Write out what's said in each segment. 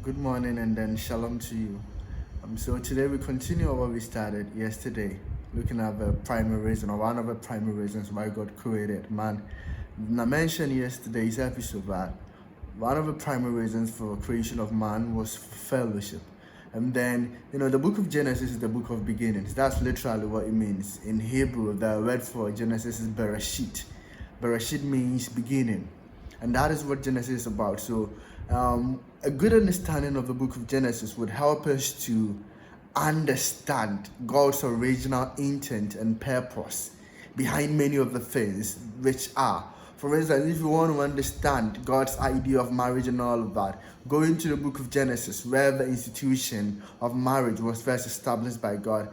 Good morning and then shalom to you. So today we continue what we started yesterday, looking at the primary reason or one of the primary reasons why God created man. I mentioned yesterday's episode that one of the primary reasons for creation of man was fellowship. And then, the book of Genesis is the book of beginnings. That's literally what it means. In Hebrew, the word for Genesis is Bereshit. Bereshit means beginning. And that is what Genesis is about. So, a good understanding of the book of Genesis would help us to understand God's original intent and purpose behind many of the things which are. For instance, if you want to understand God's idea of marriage and all of that, go into the book of Genesis, where the institution of marriage was first established by God,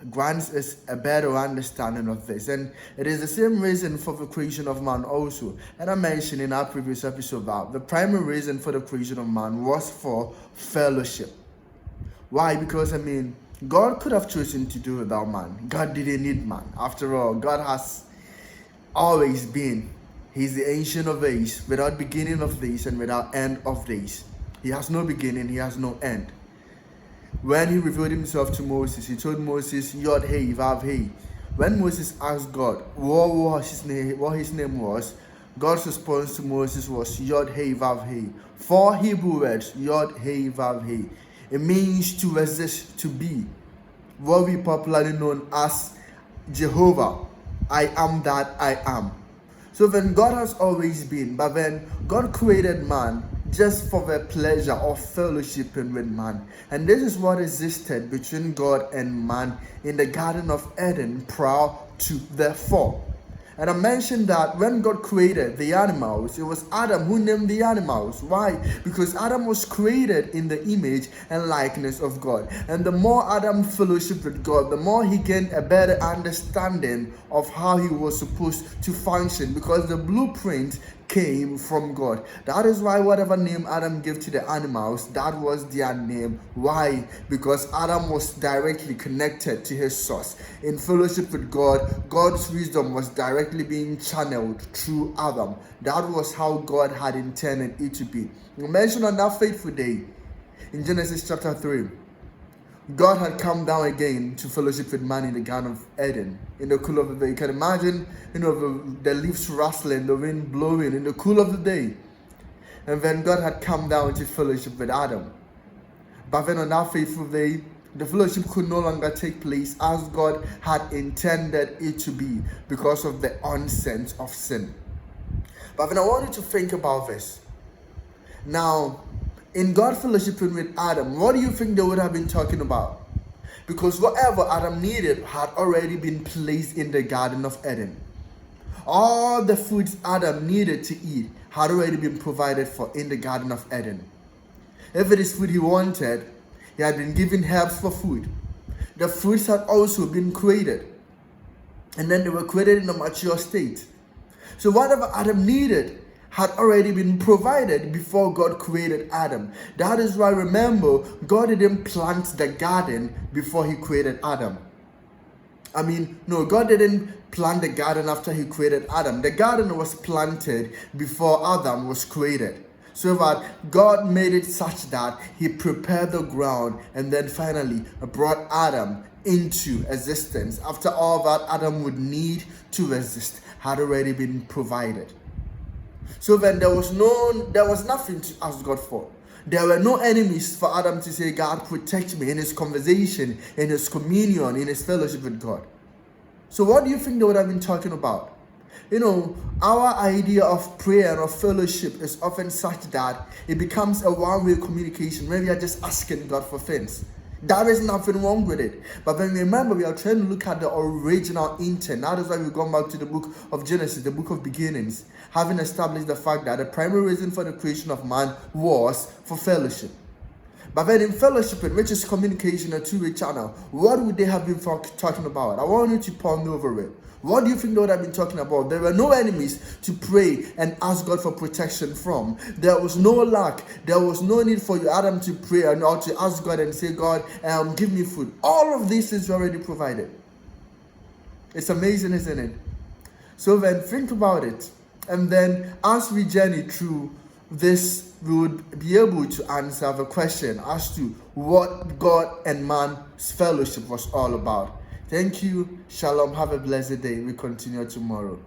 grants us a better understanding of this. And it is the same reason for the creation of man also. And I mentioned in our previous episode that the primary reason for the creation of man was for fellowship. Why? Because God could have chosen to do without man. God didn't need man. After all, God has always been. He's the ancient of days, without beginning of days and without end of days. He has no beginning, he has no end. When he revealed himself to Moses, he told Moses, Yod Hey Vav Hey. When Moses asked God what his name was, God's response to Moses was Yod Hey Vav Hey. Four Hebrew words, Yod Hey Vav Hey. It means to exist, to be. What we popularly known as Jehovah. I am that I am. So then God has always been, but then God created man just for the pleasure of fellowshipping with man. And this is what existed between God and man in the Garden of Eden prior to the fall. And I mentioned that when God created the animals, it was Adam who named the animals. Why? Because Adam was created in the image and likeness of God. And the more Adam fellowshiped with God, the more he gained a better understanding of how he was supposed to function, because the blueprint came from God. That is why whatever name Adam gave to the animals, that was their name. Why? Because Adam was directly connected to his source. In fellowship with God, God's wisdom was directly being channeled through Adam. That was how God had intended it to be. You mentioned on that fateful day in Genesis chapter 3, God had come down again to fellowship with man in the Garden of Eden, in the cool of the day. You can imagine, the leaves rustling, the wind blowing in the cool of the day. And then God had come down to fellowship with Adam. But then on that faithful day, the fellowship could no longer take place as God had intended it to be because of the onset of sin. But then I want you to think about this. Now, in God fellowshipping with Adam, what do you think they would have been talking about? Because whatever Adam needed had already been placed in the Garden of Eden. All the foods Adam needed to eat had already been provided for in the Garden of Eden. If it is food he wanted, he had been given herbs for food. The fruits had also been created. And then they were created in a mature state. So whatever Adam needed had already been provided before God created Adam. That is why, remember, God didn't plant the garden before he created Adam. God didn't plant the garden after he created Adam. The garden was planted before Adam was created. So that God made it such that he prepared the ground and then finally brought Adam into existence. After all that Adam would need to exist had already been provided. So then there was nothing to ask God for. There were no enemies for Adam to say, God, protect me, in his conversation, in his communion, in his fellowship with God. So what do you think they would have been talking about? Our idea of prayer and of fellowship is often such that it becomes a one-way communication where we are just asking God for things. There is nothing wrong with it. But when we remember, we are trying to look at the original intent. That is why we've gone back to the book of Genesis, the book of beginnings, having established the fact that the primary reason for the creation of man was for fellowship. But then in fellowship, which is communication, a two-way channel, what would they have been talking about? I want you to ponder over it. What do you think they would have been talking about? There were no enemies to pray and ask God for protection from. There was no lack. There was no need for Adam to pray or to ask God and say, God, give me food. All of this is already provided. It's amazing, isn't it? So then think about it. And then as we journey through this we would be able to answer the question as to what God and man's fellowship was all about. Thank you. Shalom. Have a blessed day. We continue tomorrow.